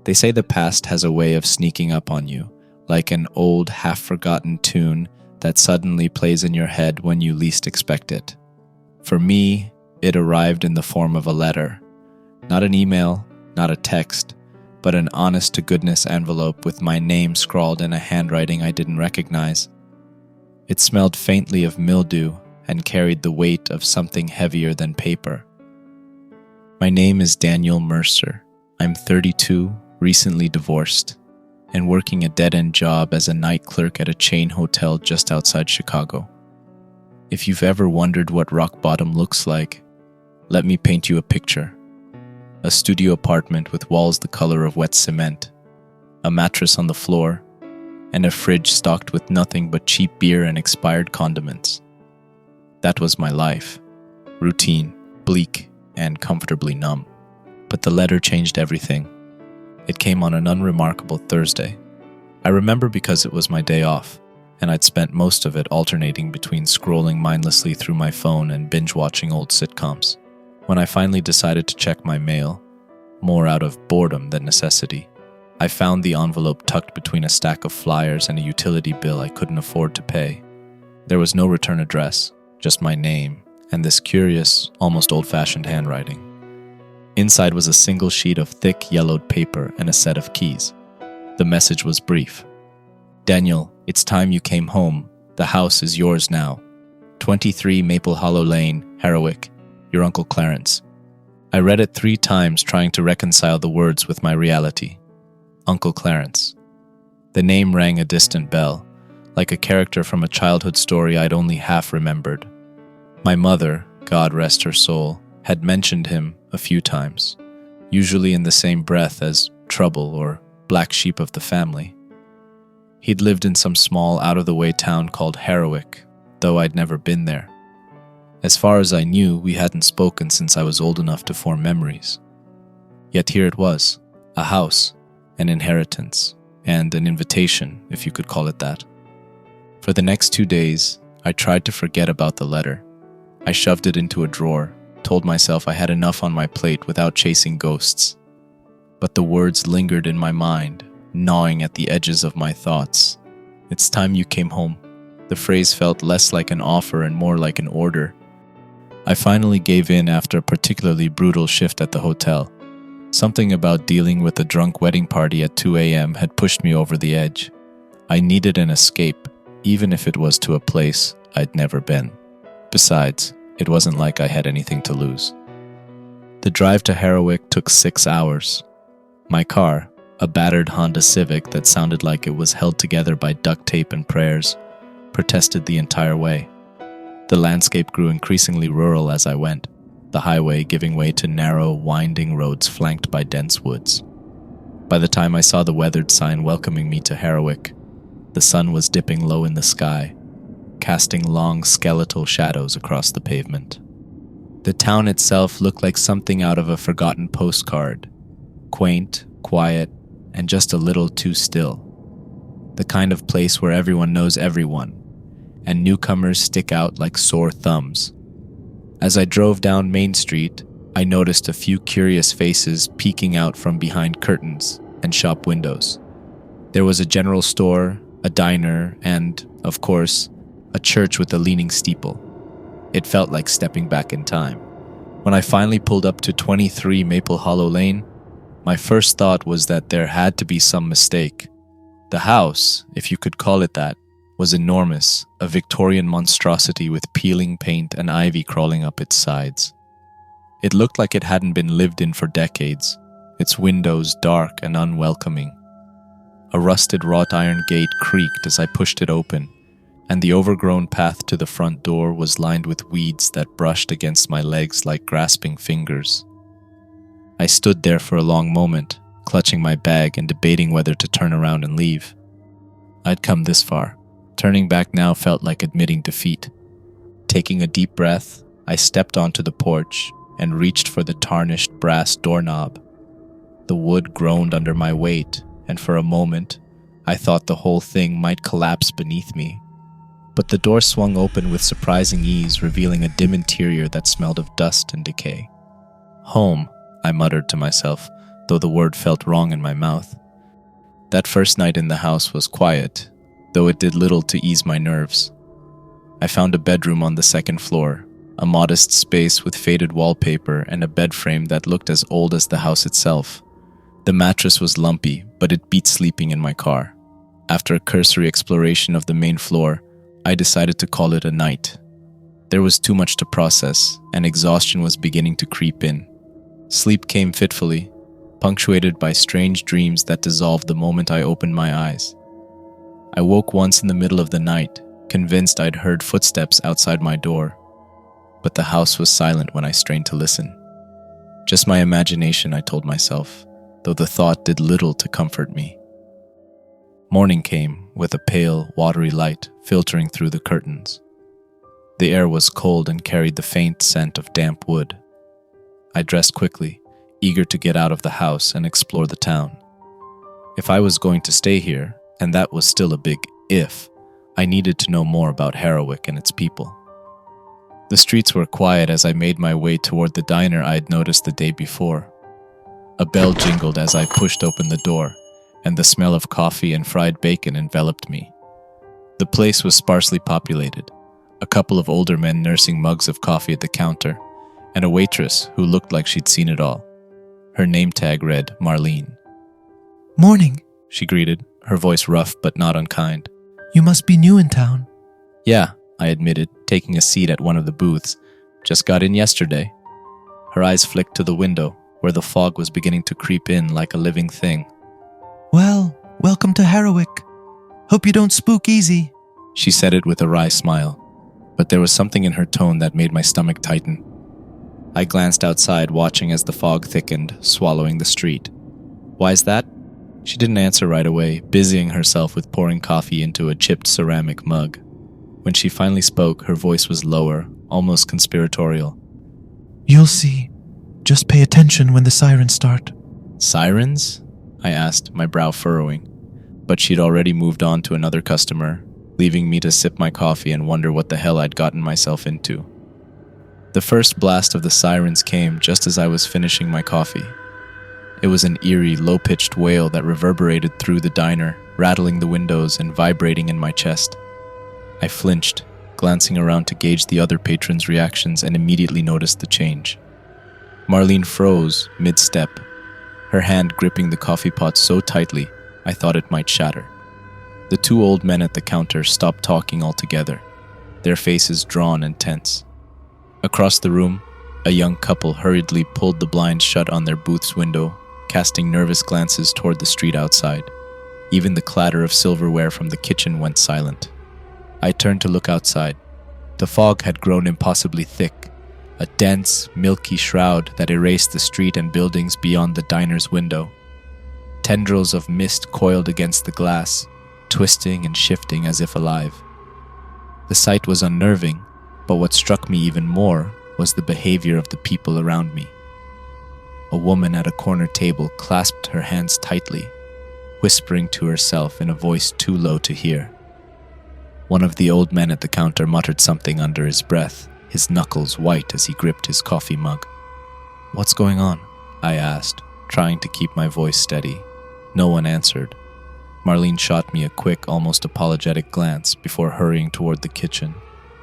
They say the past has a way of sneaking up on you, like an old, half-forgotten tune that suddenly plays in your head when you least expect it. For me, it arrived in the form of a letter. Not an email, not a text, but an honest-to-goodness envelope with my name scrawled in a handwriting I didn't recognize. It smelled faintly of mildew and carried the weight of something heavier than paper. My name is Daniel Mercer. I'm 32, recently divorced, and working a dead-end job as a night clerk at a chain hotel just outside Chicago. If you've ever wondered what rock bottom looks like, let me paint you a picture. A studio apartment with walls the color of wet cement, a mattress on the floor, and a fridge stocked with nothing but cheap beer and expired condiments. That was my life. Routine, bleak, and comfortably numb. But the letter changed everything. It came on an unremarkable Thursday. I remember because it was my day off, and I'd spent most of it alternating between scrolling mindlessly through my phone and binge-watching old sitcoms. When I finally decided to check my mail, more out of boredom than necessity, I found the envelope tucked between a stack of flyers and a utility bill I couldn't afford to pay. There was no return address, just my name, and this curious, almost old-fashioned handwriting. Inside was a single sheet of thick, yellowed paper and a set of keys. The message was brief. "Daniel, it's time you came home. The house is yours now. 23 Maple Hollow Lane, Harrowick. Your Uncle Clarence." I read it 3 times, trying to reconcile the words with my reality. Uncle Clarence. The name rang a distant bell, like a character from a childhood story I'd only half remembered. My mother, God rest her soul, had mentioned him a few times, usually in the same breath as trouble or black sheep of the family. He'd lived in some small, out-of-the-way town called Harrowick, though I'd never been there. As far as I knew, we hadn't spoken since I was old enough to form memories. Yet here it was, a house, an inheritance, and an invitation, if you could call it that. For the next 2 days, I tried to forget about the letter. I shoved it into a drawer, told myself I had enough on my plate without chasing ghosts. But the words lingered in my mind, gnawing at the edges of my thoughts. "It's time you came home." The phrase felt less like an offer and more like an order. I finally gave in after a particularly brutal shift at the hotel. Something about dealing with a drunk wedding party at 2 a.m. had pushed me over the edge. I needed an escape, even if it was to a place I'd never been. Besides, it wasn't like I had anything to lose. The drive to Harrowick took 6 hours. My car, a battered Honda Civic that sounded like it was held together by duct tape and prayers, protested the entire way. The landscape grew increasingly rural as I went, the highway giving way to narrow, winding roads flanked by dense woods. By the time I saw the weathered sign welcoming me to Harrowick, the sun was dipping low in the sky, casting long skeletal shadows across the pavement. The town itself looked like something out of a forgotten postcard, quaint, quiet, and just a little too still. The kind of place where everyone knows everyone, and newcomers stick out like sore thumbs. As I drove down Main Street, I noticed a few curious faces peeking out from behind curtains and shop windows. There was a general store, a diner, and, of course, a church with a leaning steeple. It felt like stepping back in time. When I finally pulled up to 23 Maple Hollow Lane, my first thought was that there had to be some mistake. The house, if you could call it that, was enormous, a Victorian monstrosity with peeling paint and ivy crawling up its sides. It looked like it hadn't been lived in for decades, its windows dark and unwelcoming. A rusted wrought iron gate creaked as I pushed it open, and the overgrown path to the front door was lined with weeds that brushed against my legs like grasping fingers. I stood there for a long moment, clutching my bag and debating whether to turn around and leave. I'd come this far. Turning back now felt like admitting defeat. Taking a deep breath, I stepped onto the porch and reached for the tarnished brass doorknob. The wood groaned under my weight, and for a moment, I thought the whole thing might collapse beneath me. But the door swung open with surprising ease, revealing a dim interior that smelled of dust and decay. "Home," I muttered to myself, though the word felt wrong in my mouth. That first night in the house was quiet, though it did little to ease my nerves. I found a bedroom on the second floor, a modest space with faded wallpaper and a bed frame that looked as old as the house itself. The mattress was lumpy, but it beat sleeping in my car. After a cursory exploration of the main floor, I decided to call it a night. There was too much to process, and exhaustion was beginning to creep in. Sleep came fitfully, punctuated by strange dreams that dissolved the moment I opened my eyes. I woke once in the middle of the night, convinced I'd heard footsteps outside my door, but the house was silent when I strained to listen. Just my imagination, I told myself, though the thought did little to comfort me. Morning came, with a pale, watery light filtering through the curtains. The air was cold and carried the faint scent of damp wood. I dressed quickly, eager to get out of the house and explore the town. If I was going to stay here, and that was still a big if, I needed to know more about Harrowick and its people. The streets were quiet as I made my way toward the diner I had noticed the day before. A bell jingled as I pushed open the door, and the smell of coffee and fried bacon enveloped me. The place was sparsely populated, a couple of older men nursing mugs of coffee at the counter, and a waitress who looked like she'd seen it all. Her name tag read Marlene. "Morning," she greeted, her voice rough but not unkind. "You must be new in town." "Yeah," I admitted, taking a seat at one of the booths. "Just got in yesterday." Her eyes flicked to the window, where the fog was beginning to creep in like a living thing. "Well, welcome to Harrowick. Hope you don't spook easy." She said it with a wry smile, but there was something in her tone that made my stomach tighten. I glanced outside, watching as the fog thickened, swallowing the street. "Why's that?" She didn't answer right away, busying herself with pouring coffee into a chipped ceramic mug. When she finally spoke, her voice was lower, almost conspiratorial. "You'll see. Just pay attention when the sirens start." "Sirens?" I asked, my brow furrowing. But she'd already moved on to another customer, leaving me to sip my coffee and wonder what the hell I'd gotten myself into. The first blast of the sirens came just as I was finishing my coffee. It was an eerie, low-pitched wail that reverberated through the diner, rattling the windows and vibrating in my chest. I flinched, glancing around to gauge the other patrons' reactions, and immediately noticed the change. Marlene froze mid-step, her hand gripping the coffee pot so tightly I thought it might shatter. The two old men at the counter stopped talking altogether, their faces drawn and tense. Across the room, a young couple hurriedly pulled the blinds shut on their booth's window, casting nervous glances toward the street outside. Even the clatter of silverware from the kitchen went silent. I turned to look outside. The fog had grown impossibly thick, a dense, milky shroud that erased the street and buildings beyond the diner's window. Tendrils of mist coiled against the glass, twisting and shifting as if alive. The sight was unnerving, but what struck me even more was the behavior of the people around me. A woman at a corner table clasped her hands tightly, whispering to herself in a voice too low to hear. One of the old men at the counter muttered something under his breath, his knuckles white as he gripped his coffee mug. "What's going on?" I asked, trying to keep my voice steady. No one answered. Marlene shot me a quick, almost apologetic glance before hurrying toward the kitchen,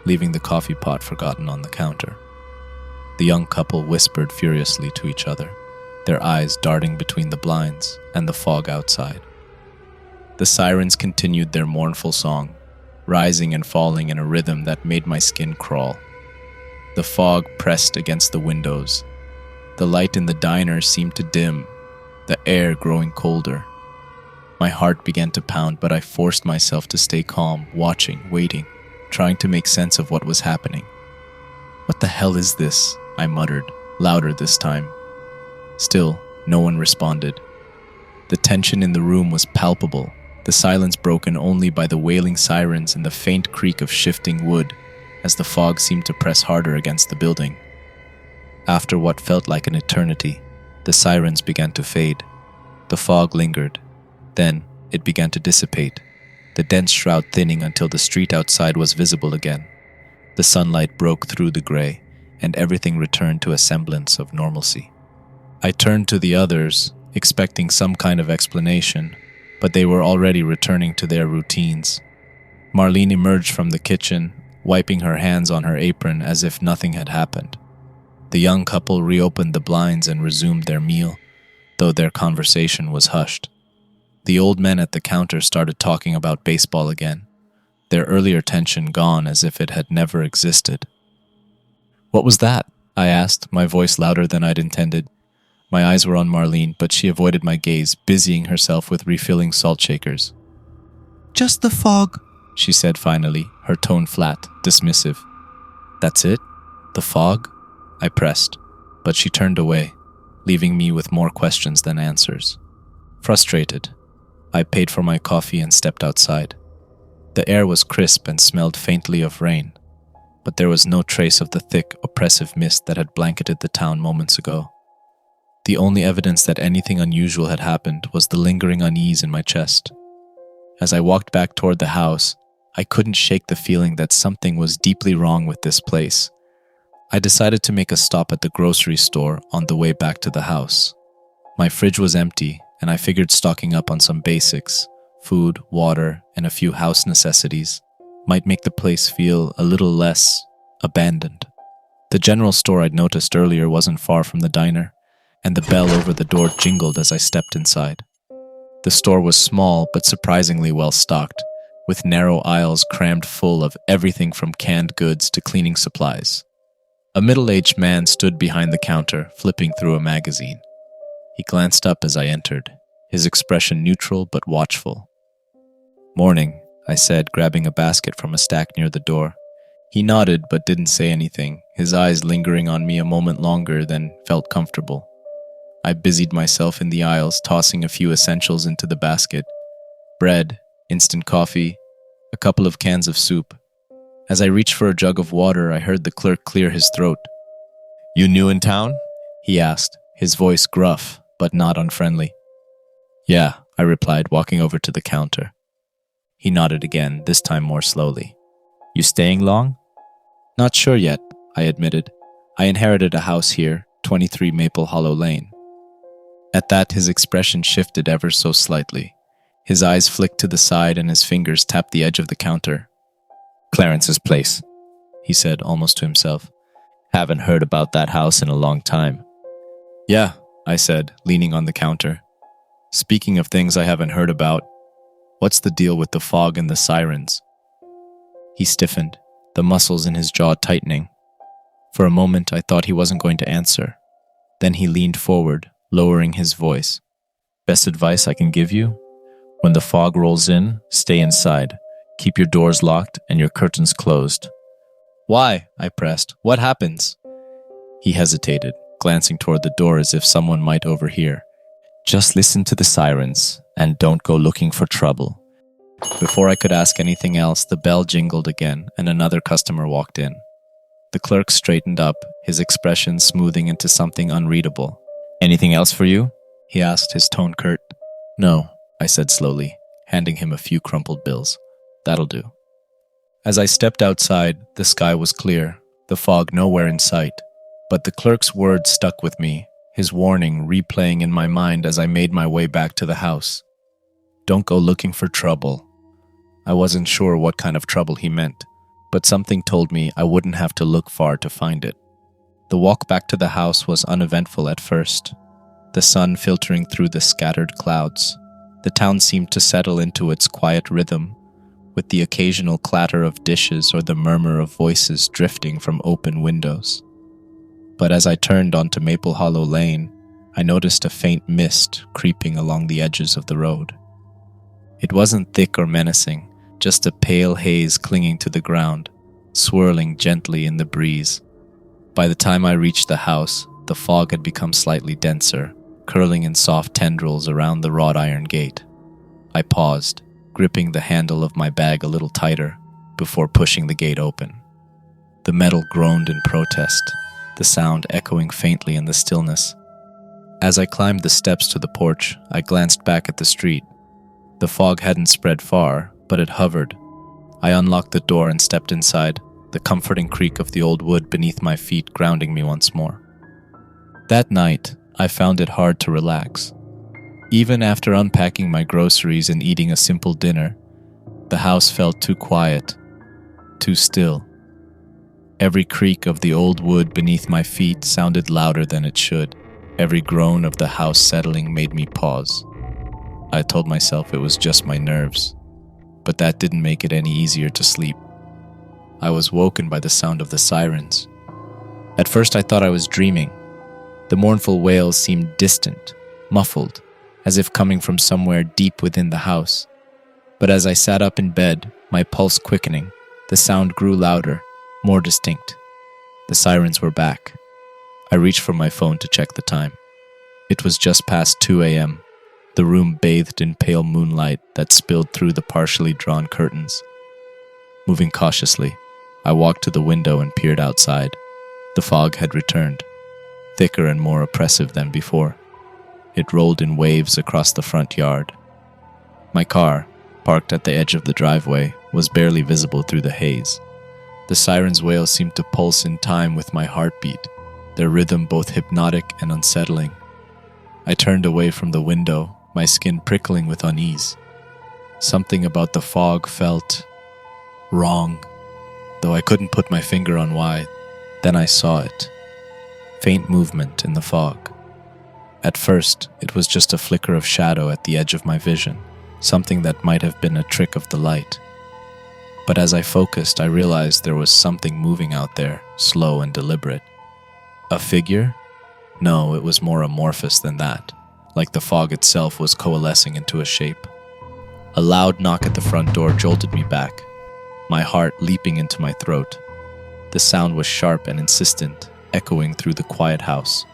leaving the coffee pot forgotten on the counter. The young couple whispered furiously to each other, their eyes darting between the blinds and the fog outside. The sirens continued their mournful song, rising and falling in a rhythm that made my skin crawl. The fog pressed against the windows. The light in the diner seemed to dim, the air growing colder. My heart began to pound, but I forced myself to stay calm, watching, waiting, trying to make sense of what was happening. "What the hell is this?" I muttered, louder this time. Still, no one responded. The tension in the room was palpable, the silence broken only by the wailing sirens and the faint creak of shifting wood as the fog seemed to press harder against the building. After what felt like an eternity, the sirens began to fade. The fog lingered. Then it began to dissipate, the dense shroud thinning until the street outside was visible again. The sunlight broke through the gray, and everything returned to a semblance of normalcy. I turned to the others, expecting some kind of explanation, but they were already returning to their routines. Marlene emerged from the kitchen, wiping her hands on her apron as if nothing had happened. The young couple reopened the blinds and resumed their meal, though their conversation was hushed. The old men at the counter started talking about baseball again, their earlier tension gone as if it had never existed. "What was that?" I asked, my voice louder than I'd intended. My eyes were on Marlene, but she avoided my gaze, busying herself with refilling salt shakers. "Just the fog," she said finally, her tone flat, dismissive. "That's it? The fog?" I pressed, but she turned away, leaving me with more questions than answers. Frustrated, I paid for my coffee and stepped outside. The air was crisp and smelled faintly of rain, but there was no trace of the thick, oppressive mist that had blanketed the town moments ago. The only evidence that anything unusual had happened was the lingering unease in my chest. As I walked back toward the house, I couldn't shake the feeling that something was deeply wrong with this place. I decided to make a stop at the grocery store on the way back to the house. My fridge was empty, and I figured stocking up on some basics, food, water, and a few house necessities, might make the place feel a little less abandoned. The general store I'd noticed earlier wasn't far from the diner, and the bell over the door jingled as I stepped inside. The store was small but surprisingly well stocked, with narrow aisles crammed full of everything from canned goods to cleaning supplies. A middle-aged man stood behind the counter, flipping through a magazine. He glanced up as I entered, his expression neutral but watchful. "Morning," I said, grabbing a basket from a stack near the door. He nodded but didn't say anything, his eyes lingering on me a moment longer than felt comfortable. I busied myself in the aisles, tossing a few essentials into the basket. Bread, instant coffee, a couple of cans of soup. As I reached for a jug of water, I heard the clerk clear his throat. "You new in town?" he asked, his voice gruff but not unfriendly. "Yeah," I replied, walking over to the counter. He nodded again, this time more slowly. "You staying long?" "Not sure yet," I admitted. "I inherited a house here, 23 Maple Hollow Lane." At that, his expression shifted ever so slightly. His eyes flicked to the side and his fingers tapped the edge of the counter. "Clarence's place," he said, almost to himself. "Haven't heard about that house in a long time." "Yeah," I said, leaning on the counter. "Speaking of things I haven't heard about, what's the deal with the fog and the sirens?" He stiffened, the muscles in his jaw tightening. For a moment, I thought he wasn't going to answer. Then he leaned forward, lowering his voice. "Best advice I can give you? When the fog rolls in, stay inside. Keep your doors locked and your curtains closed." "Why?" I pressed. "What happens?" He hesitated, glancing toward the door as if someone might overhear. "Just listen to the sirens, and don't go looking for trouble." Before I could ask anything else, the bell jingled again, and another customer walked in. The clerk straightened up, his expression smoothing into something unreadable. "Anything else for you?" he asked, his tone curt. "No," I said slowly, handing him a few crumpled bills. "That'll do." As I stepped outside, the sky was clear, the fog nowhere in sight, but the clerk's words stuck with me, his warning replaying in my mind as I made my way back to the house. "Don't go looking for trouble." I wasn't sure what kind of trouble he meant, but something told me I wouldn't have to look far to find it. The walk back to the house was uneventful at first, the sun filtering through the scattered clouds. The town seemed to settle into its quiet rhythm, with the occasional clatter of dishes or the murmur of voices drifting from open windows. But as I turned onto Maple Hollow Lane, I noticed a faint mist creeping along the edges of the road. It wasn't thick or menacing, just a pale haze clinging to the ground, swirling gently in the breeze. By the time I reached the house, the fog had become slightly denser, curling in soft tendrils around the wrought iron gate. I paused, gripping the handle of my bag a little tighter, before pushing the gate open. The metal groaned in protest, the sound echoing faintly in the stillness. As I climbed the steps to the porch, I glanced back at the street. The fog hadn't spread far, but it hovered. I unlocked the door and stepped inside, the comforting creak of the old wood beneath my feet grounding me once more. That night, I found it hard to relax. Even after unpacking my groceries and eating a simple dinner, the house felt too quiet, too still. Every creak of the old wood beneath my feet sounded louder than it should. Every groan of the house settling made me pause. I told myself it was just my nerves, but that didn't make it any easier to sleep. I was woken by the sound of the sirens. At first I thought I was dreaming. The mournful wails seemed distant, muffled, as if coming from somewhere deep within the house. But as I sat up in bed, my pulse quickening, the sound grew louder, more distinct. The sirens were back. I reached for my phone to check the time. It was just past 2 a.m., the room bathed in pale moonlight that spilled through the partially drawn curtains. Moving cautiously, I walked to the window and peered outside. The fog had returned, thicker and more oppressive than before. It rolled in waves across the front yard. My car, parked at the edge of the driveway, was barely visible through the haze. The siren's wail seemed to pulse in time with my heartbeat, their rhythm both hypnotic and unsettling. I turned away from the window, my skin prickling with unease. Something about the fog felt wrong, though I couldn't put my finger on why. Then I saw it. Faint movement in the fog. At first, it was just a flicker of shadow at the edge of my vision, something that might have been a trick of the light. But as I focused, I realized there was something moving out there, slow and deliberate. A figure? No, it was more amorphous than that, like the fog itself was coalescing into a shape. A loud knock at the front door jolted me back, my heart leaping into my throat. The sound was sharp and insistent, echoing through the quiet house.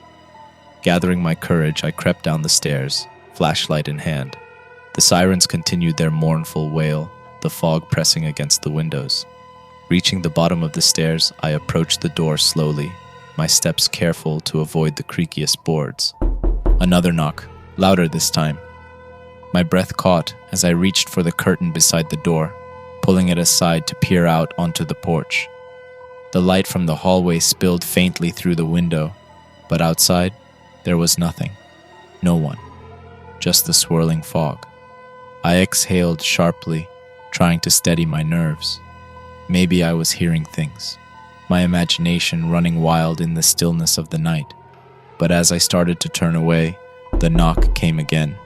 Gathering my courage, I crept down the stairs, flashlight in hand. The sirens continued their mournful wail, the fog pressing against the windows. Reaching the bottom of the stairs, I approached the door slowly, my steps careful to avoid the creakiest boards. Another knock, louder this time. My breath caught as I reached for the curtain beside the door, pulling it aside to peer out onto the porch. The light from the hallway spilled faintly through the window, but outside, there was nothing. No one. Just the swirling fog. I exhaled sharply, trying to steady my nerves. Maybe I was hearing things, my imagination running wild in the stillness of the night. But as I started to turn away, the knock came again.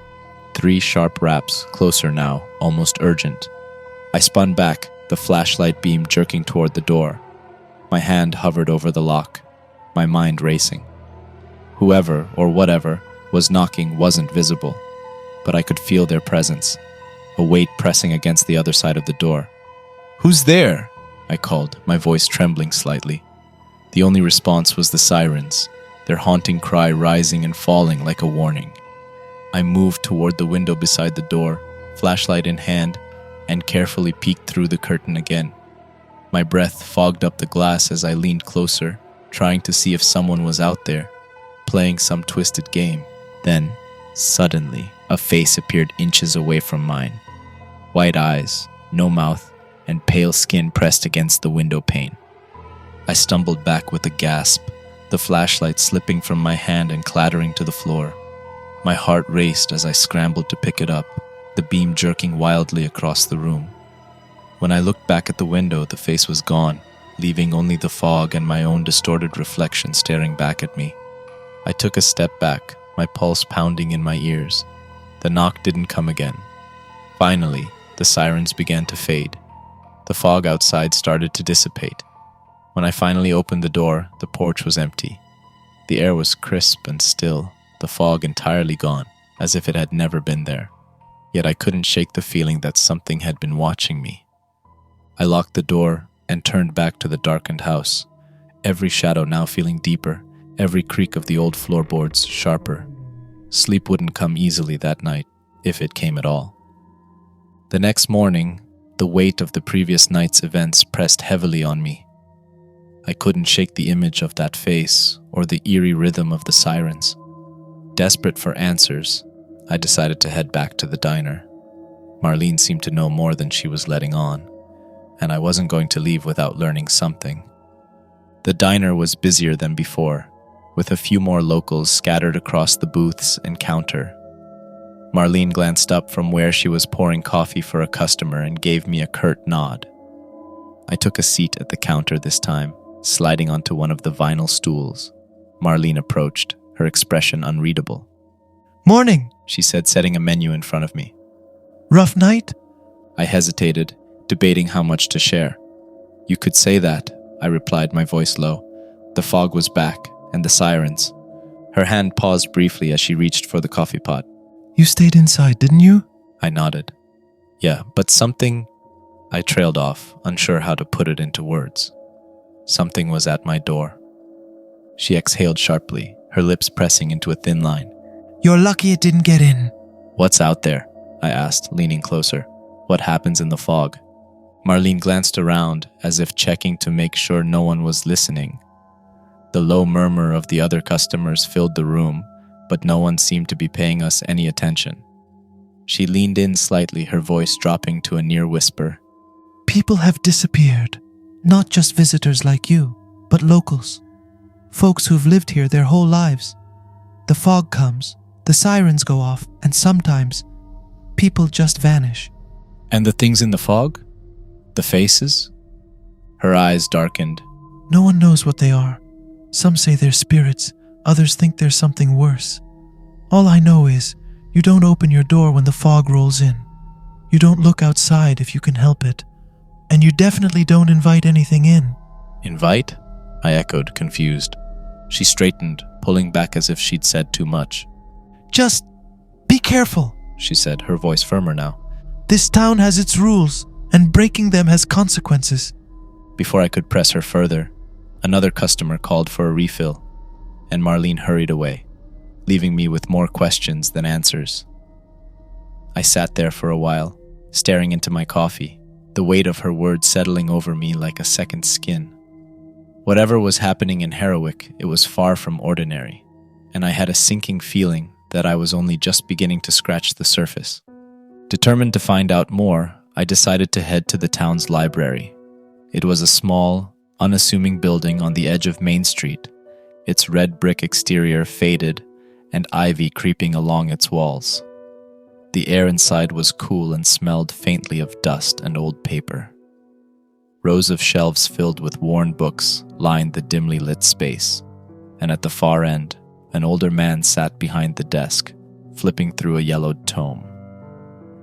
3 sharp raps, closer now, almost urgent. I spun back, the flashlight beam jerking toward the door. My hand hovered over the lock, my mind racing. Whoever, or whatever, was knocking wasn't visible, but I could feel their presence, a weight pressing against the other side of the door. "Who's there?" I called, my voice trembling slightly. The only response was the sirens, their haunting cry rising and falling like a warning. I moved toward the window beside the door, flashlight in hand, and carefully peeked through the curtain again. My breath fogged up the glass as I leaned closer, trying to see if someone was out there, playing some twisted game. Then, suddenly, a face appeared inches away from mine. White eyes, no mouth, and pale skin pressed against the window pane. I stumbled back with a gasp, the flashlight slipping from my hand and clattering to the floor. My heart raced as I scrambled to pick it up, the beam jerking wildly across the room. When I looked back at the window, the face was gone, leaving only the fog and my own distorted reflection staring back at me. I took a step back, my pulse pounding in my ears. The knock didn't come again. Finally, the sirens began to fade. The fog outside started to dissipate. When I finally opened the door, the porch was empty. The air was crisp and still, the fog entirely gone, as if it had never been there. Yet I couldn't shake the feeling that something had been watching me. I locked the door and turned back to the darkened house, every shadow now feeling deeper, every creak of the old floorboards sharper. Sleep wouldn't come easily that night, if it came at all. The next morning, the weight of the previous night's events pressed heavily on me. I couldn't shake the image of that face or the eerie rhythm of the sirens. Desperate for answers, I decided to head back to the diner. Marlene seemed to know more than she was letting on, and I wasn't going to leave without learning something. The diner was busier than before, with a few more locals scattered across the booths and counter. Marlene glanced up from where she was pouring coffee for a customer and gave me a curt nod. I took a seat at the counter this time, sliding onto one of the vinyl stools. Marlene approached, her expression unreadable. Morning, She said, setting a menu in front of me. rough night? I hesitated, debating how much to share. You could say that, I replied, my voice low. The fog was back, and the sirens. Her hand paused briefly as she reached for the coffee pot. You stayed inside, didn't you? I nodded. Yeah, but something... I trailed off, unsure how to put it into words. Something was at my door. She exhaled sharply, her lips pressing into a thin line. You're lucky it didn't get in. What's out there? I asked, leaning closer. What happens in the fog? Marlene glanced around, as if checking to make sure no one was listening. The low murmur of the other customers filled the room, but no one seemed to be paying us any attention. She leaned in slightly, her voice dropping to a near whisper. People have disappeared. Not just visitors like you, but locals. Folks who've lived here their whole lives. The fog comes, the sirens go off, and sometimes people just vanish. And the things in the fog? The faces? Her eyes darkened. No one knows what they are. Some say they're spirits, others think there's something worse. All I know is, you don't open your door when the fog rolls in. You don't look outside if you can help it. And you definitely don't invite anything in. Invite? I echoed, confused. She straightened, pulling back as if she'd said too much. Just be careful, She said, her voice firmer now. This town has its rules, and breaking them has consequences. Before I could press her further, another customer called for a refill, and Marlene hurried away, leaving me with more questions than answers. I sat there for a while, staring into my coffee, the weight of her words settling over me like a second skin. Whatever was happening in Harrowick, it was far from ordinary, and I had a sinking feeling that I was only just beginning to scratch the surface. Determined to find out more, I decided to head to the town's library. It was a small, unassuming building on the edge of Main Street, its red brick exterior faded and ivy creeping along its walls. The air inside was cool and smelled faintly of dust and old paper. Rows of shelves filled with worn books lined the dimly lit space, and at the far end, an older man sat behind the desk, flipping through a yellowed tome.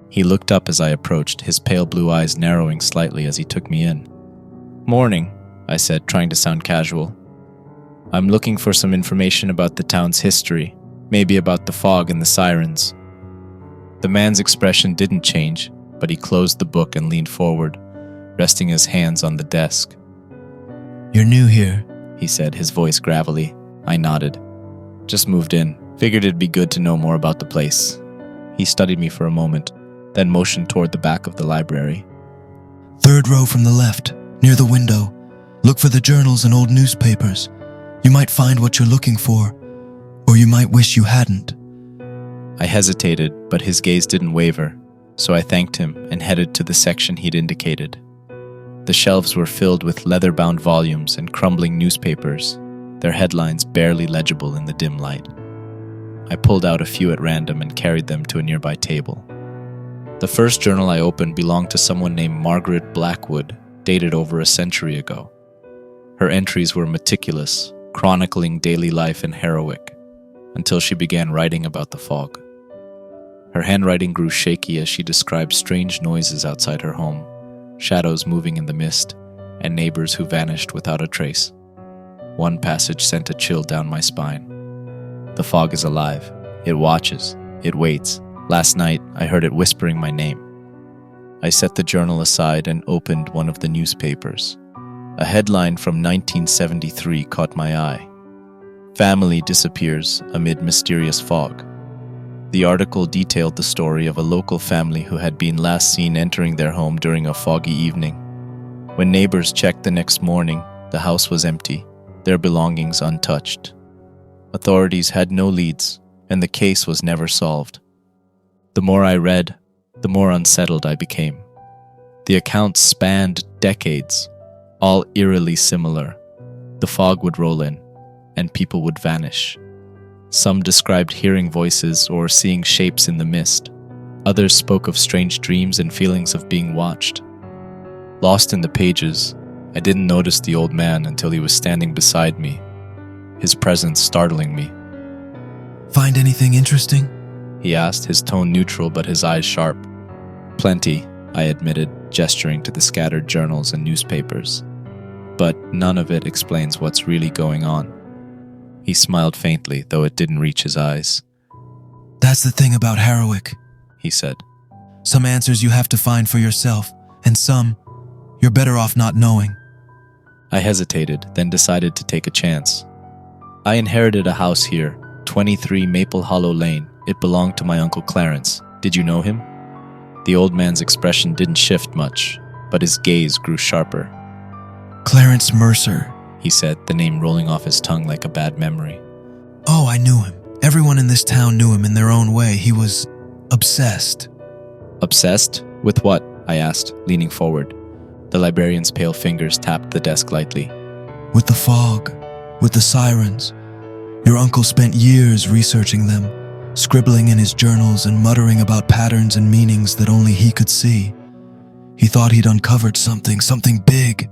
He looked up as I approached, his pale blue eyes narrowing slightly as he took me in. "Morning," I said, trying to sound casual. "I'm looking for some information about the town's history, maybe about the fog and the sirens." The man's expression didn't change, but he closed the book and leaned forward, resting his hands on the desk. You're new here, He said, his voice gravelly. I nodded. Just moved in. Figured it'd be good to know more about the place. He studied me for a moment, then motioned toward the back of the library. Third row from the left, near the window. Look for the journals and old newspapers. You might find what you're looking for, or you might wish you hadn't. I hesitated, but his gaze didn't waver, so I thanked him and headed to the section he'd indicated. The shelves were filled with leather-bound volumes and crumbling newspapers, their headlines barely legible in the dim light. I pulled out a few at random and carried them to a nearby table. The first journal I opened belonged to someone named Margaret Blackwood, dated over a century ago. Her entries were meticulous, chronicling daily life in Harrowick, until she began writing about the fog. Her handwriting grew shaky as she described strange noises outside her home, shadows moving in the mist, and neighbors who vanished without a trace. One passage sent a chill down my spine. The fog is alive. It watches. It waits. Last night, I heard it whispering my name. I set the journal aside and opened one of the newspapers. A headline from 1973 caught my eye. Family disappears amid mysterious fog. The article detailed the story of a local family who had been last seen entering their home during a foggy evening. When neighbors checked the next morning, the house was empty, their belongings untouched. Authorities had no leads, and the case was never solved. The more I read, the more unsettled I became. The accounts spanned decades, all eerily similar. The fog would roll in, and people would vanish. Some described hearing voices or seeing shapes in the mist. Others spoke of strange dreams and feelings of being watched. Lost in the pages, I didn't notice the old man until he was standing beside me, his presence startling me. Find anything interesting? He asked, his tone neutral but his eyes sharp. Plenty, I admitted, gesturing to the scattered journals and newspapers. But none of it explains what's really going on. He smiled faintly, though it didn't reach his eyes. That's the thing about Harrowick, he said. Some answers you have to find for yourself, and some you're better off not knowing. I hesitated, then decided to take a chance. I inherited a house here, 23 Maple Hollow Lane. It belonged to my Uncle Clarence. Did you know him? The old man's expression didn't shift much, but his gaze grew sharper. Clarence Mercer, he said, the name rolling off his tongue like a bad memory. Oh, I knew him. Everyone in this town knew him in their own way. He was obsessed. Obsessed? With what? I asked, leaning forward. The librarian's pale fingers tapped the desk lightly. With the fog, with the sirens. Your uncle spent years researching them, scribbling in his journals and muttering about patterns and meanings that only he could see. He thought he'd uncovered something big.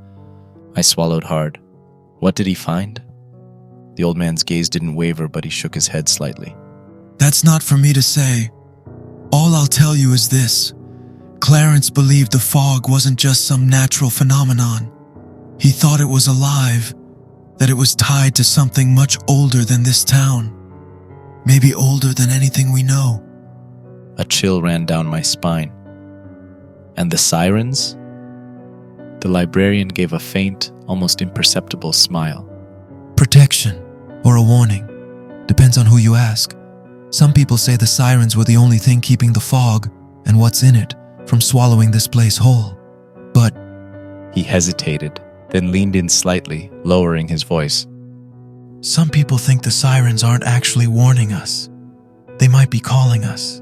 I swallowed hard. What did he find? The old man's gaze didn't waver, but he shook his head slightly. That's not for me to say. All I'll tell you is this. Clarence believed the fog wasn't just some natural phenomenon. He thought it was alive, that it was tied to something much older than this town. Maybe older than anything we know. A chill ran down my spine. And the sirens? The librarian gave a faint, almost imperceptible smile. Protection, or a warning. Depends on who you ask. Some people say the sirens were the only thing keeping the fog, and what's in it, from swallowing this place whole. But... He hesitated, then leaned in slightly, lowering his voice. Some people think the sirens aren't actually warning us. They might be calling us.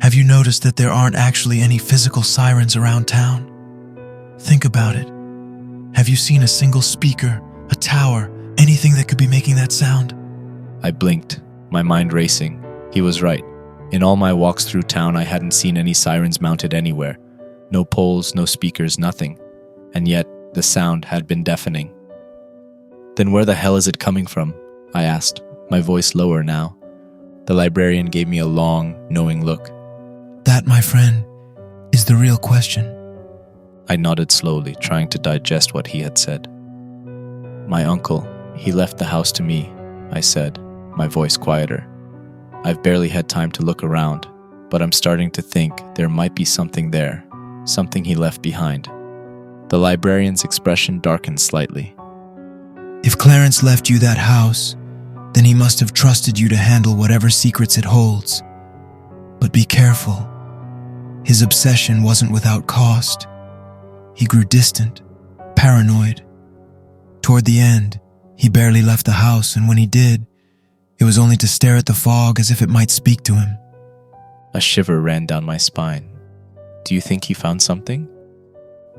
Have you noticed that there aren't actually any physical sirens around town? Think about it. Have you seen a single speaker, a tower, anything that could be making that sound? I blinked, my mind racing. He was right. In all my walks through town, I hadn't seen any sirens mounted anywhere. No poles, no speakers, nothing. And yet, the sound had been deafening. Then where the hell is it coming from? I asked, my voice lower now. The librarian gave me a long, knowing look. That, my friend, is the real question. I nodded slowly, trying to digest what he had said. My uncle, he left the house to me, I said, my voice quieter. I've barely had time to look around, but I'm starting to think there might be something there, something he left behind. The librarian's expression darkened slightly. If Clarence left you that house, then he must have trusted you to handle whatever secrets it holds. But be careful. His obsession wasn't without cost. He grew distant, paranoid. Toward the end, he barely left the house, and when he did, it was only to stare at the fog as if it might speak to him. A shiver ran down my spine. Do you think he found something?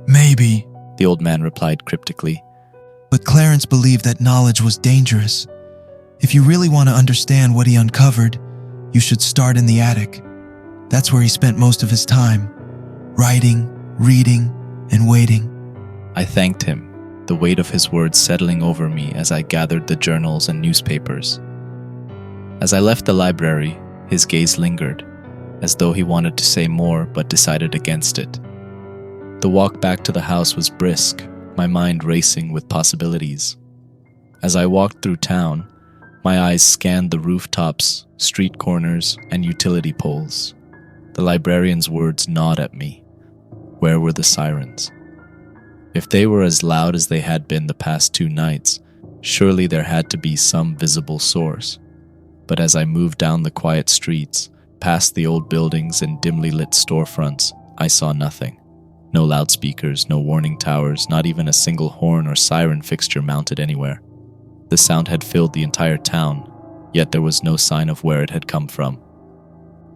Maybe, the old man replied cryptically. But Clarence believed that knowledge was dangerous. If you really want to understand what he uncovered, you should start in the attic. That's where he spent most of his time, writing, reading, and waiting. I thanked him, the weight of his words settling over me as I gathered the journals and newspapers. As I left the library, his gaze lingered, as though he wanted to say more but decided against it. The walk back to the house was brisk, my mind racing with possibilities. As I walked through town, my eyes scanned the rooftops, street corners, and utility poles. The librarian's words gnawed at me. Where were the sirens? If they were as loud as they had been the past 2 nights, surely there had to be some visible source. But as I moved down the quiet streets, past the old buildings and dimly lit storefronts, I saw nothing. No loudspeakers, no warning towers, not even a single horn or siren fixture mounted anywhere. The sound had filled the entire town, yet there was no sign of where it had come from.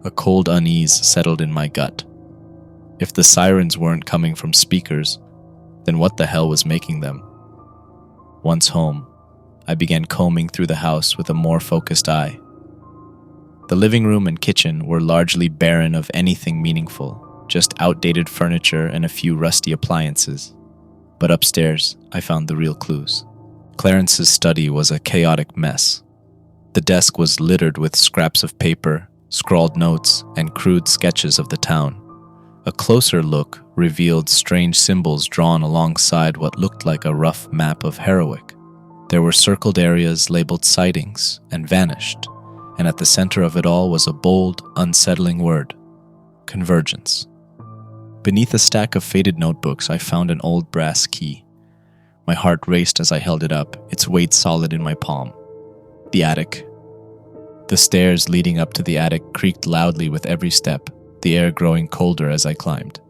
A cold unease settled in my gut. If the sirens weren't coming from speakers, then what the hell was making them? Once home, I began combing through the house with a more focused eye. The living room and kitchen were largely barren of anything meaningful, just outdated furniture and a few rusty appliances. But upstairs, I found the real clues. Clarence's study was a chaotic mess. The desk was littered with scraps of paper, scrawled notes, and crude sketches of the town. A closer look revealed strange symbols drawn alongside what looked like a rough map of Harrowick. There were circled areas labeled sightings and vanished, and at the center of it all was a bold, unsettling word: convergence. Beneath a stack of faded notebooks, I found an old brass key. My heart raced as I held it up, its weight solid in my palm. The attic. The stairs leading up to the attic creaked loudly with every step, the air growing colder as I climbed.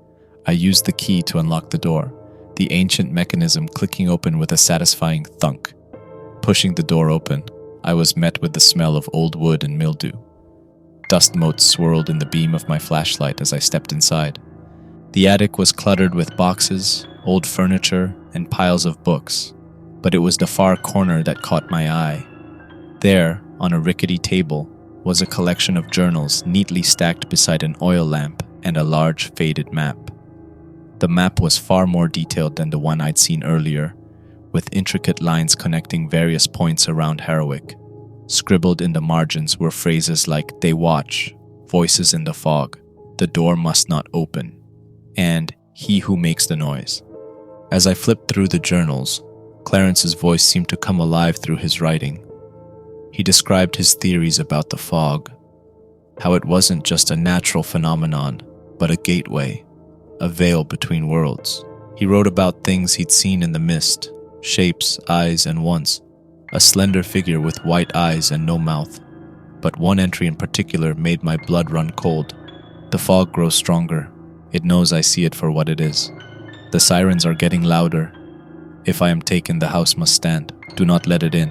I used the key to unlock the door, the ancient mechanism clicking open with a satisfying thunk. Pushing the door open, I was met with the smell of old wood and mildew. Dust motes swirled in the beam of my flashlight as I stepped inside. The attic was cluttered with boxes, old furniture, and piles of books, but it was the far corner that caught my eye. There, on a rickety table, was a collection of journals neatly stacked beside an oil lamp and a large faded map. The map was far more detailed than the one I'd seen earlier, with intricate lines connecting various points around Harrowick. Scribbled in the margins were phrases like "they watch," "voices in the fog," "the door must not open," and "he who makes the noise." As I flipped through the journals, Clarence's voice seemed to come alive through his writing. He described his theories about the fog, how it wasn't just a natural phenomenon, but a gateway, a veil between worlds. He wrote about things he'd seen in the mist, shapes, eyes, and once, a slender figure with white eyes and no mouth. But one entry in particular made my blood run cold. The fog grows stronger. It knows I see it for what it is. The sirens are getting louder. If I am taken, the house must stand. Do not let it in.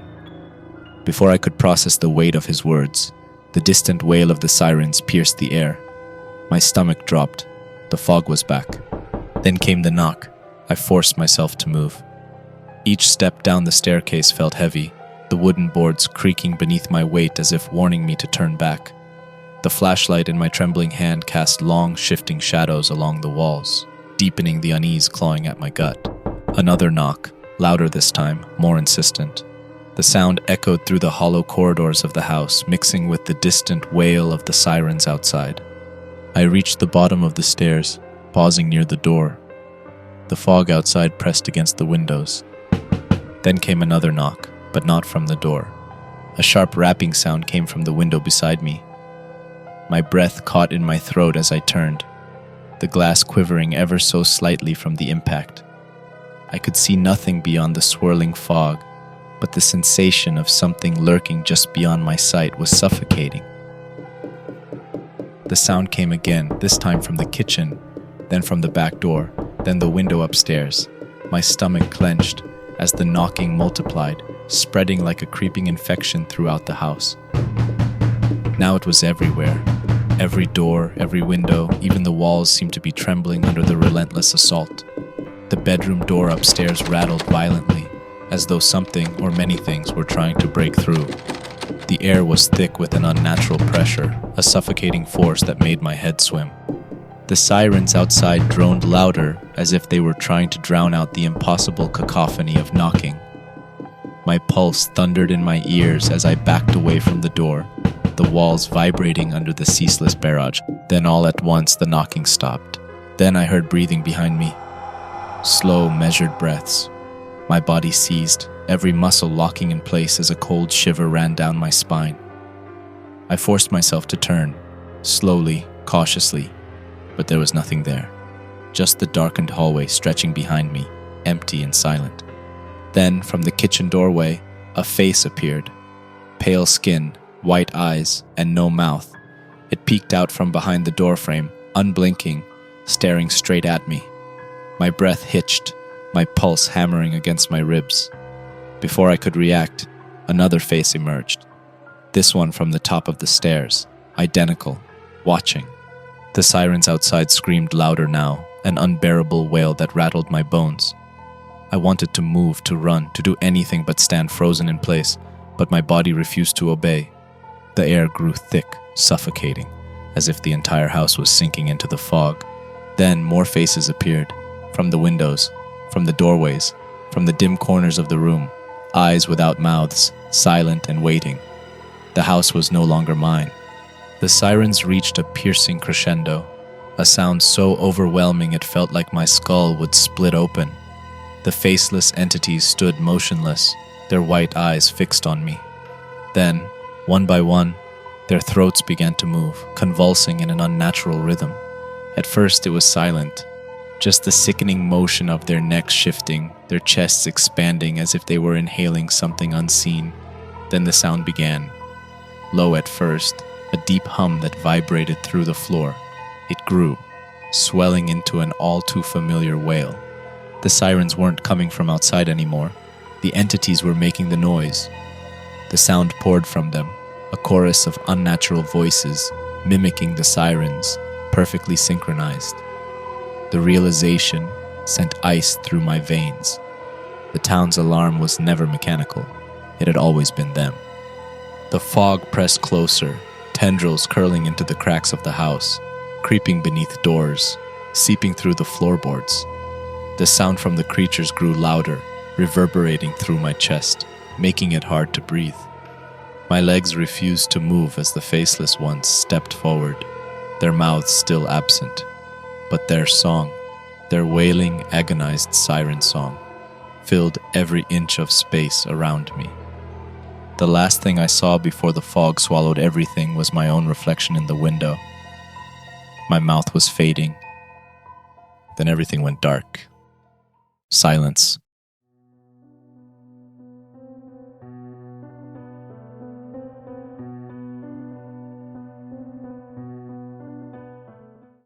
Before I could process the weight of his words, the distant wail of the sirens pierced the air. My stomach dropped. The fog was back. Then came the knock. I forced myself to move. Each step down the staircase felt heavy, the wooden boards creaking beneath my weight as if warning me to turn back. The flashlight in my trembling hand cast long, shifting shadows along the walls, deepening the unease clawing at my gut. Another knock, louder this time, more insistent. The sound echoed through the hollow corridors of the house, mixing with the distant wail of the sirens outside. I reached the bottom of the stairs, pausing near the door. The fog outside pressed against the windows. Then came another knock, but not from the door. A sharp rapping sound came from the window beside me. My breath caught in my throat as I turned, the glass quivering ever so slightly from the impact. I could see nothing beyond the swirling fog, but the sensation of something lurking just beyond my sight was suffocating. The sound came again, this time from the kitchen, then from the back door, then the window upstairs. My stomach clenched as the knocking multiplied, spreading like a creeping infection throughout the house. Now it was everywhere. Every door, every window, even the walls seemed to be trembling under the relentless assault. The bedroom door upstairs rattled violently, as though something or many things were trying to break through. The air was thick with an unnatural pressure, a suffocating force that made my head swim. The sirens outside droned louder, as if they were trying to drown out the impossible cacophony of knocking. My pulse thundered in my ears as I backed away from the door, the walls vibrating under the ceaseless barrage. Then all at once the knocking stopped. Then I heard breathing behind me. Slow, measured breaths. My body seized, every muscle locking in place as a cold shiver ran down my spine. I forced myself to turn, slowly, cautiously, but there was nothing there. Just the darkened hallway stretching behind me, empty and silent. Then, from the kitchen doorway, a face appeared. Pale skin, white eyes, and no mouth. It peeked out from behind the doorframe, unblinking, staring straight at me. My breath hitched, my pulse hammering against my ribs. Before I could react, another face emerged. This one from the top of the stairs, identical, watching. The sirens outside screamed louder now, an unbearable wail that rattled my bones. I wanted to move, to run, to do anything but stand frozen in place, but my body refused to obey. The air grew thick, suffocating, as if the entire house was sinking into the fog. Then more faces appeared, from the windows, from the doorways, from the dim corners of the room, eyes without mouths, silent and waiting. The house was no longer mine. The sirens reached a piercing crescendo, a sound so overwhelming it felt like my skull would split open. The faceless entities stood motionless, their white eyes fixed on me. Then, one by one, their throats began to move, convulsing in an unnatural rhythm. At first it was silent, just the sickening motion of their necks shifting, their chests expanding as if they were inhaling something unseen. Then the sound began. Low at first, a deep hum that vibrated through the floor. It grew, swelling into an all too familiar wail. The sirens weren't coming from outside anymore. The entities were making the noise. The sound poured from them, a chorus of unnatural voices, mimicking the sirens, perfectly synchronized. The realization sent ice through my veins. The town's alarm was never mechanical. It had always been them. The fog pressed closer, tendrils curling into the cracks of the house, creeping beneath doors, seeping through the floorboards. The sound from the creatures grew louder, reverberating through my chest, making it hard to breathe. My legs refused to move as the faceless ones stepped forward, their mouths still absent. But their song, their wailing, agonized siren song, filled every inch of space around me. The last thing I saw before the fog swallowed everything was my own reflection in the window. My mouth was fading. Then everything went dark. Silence.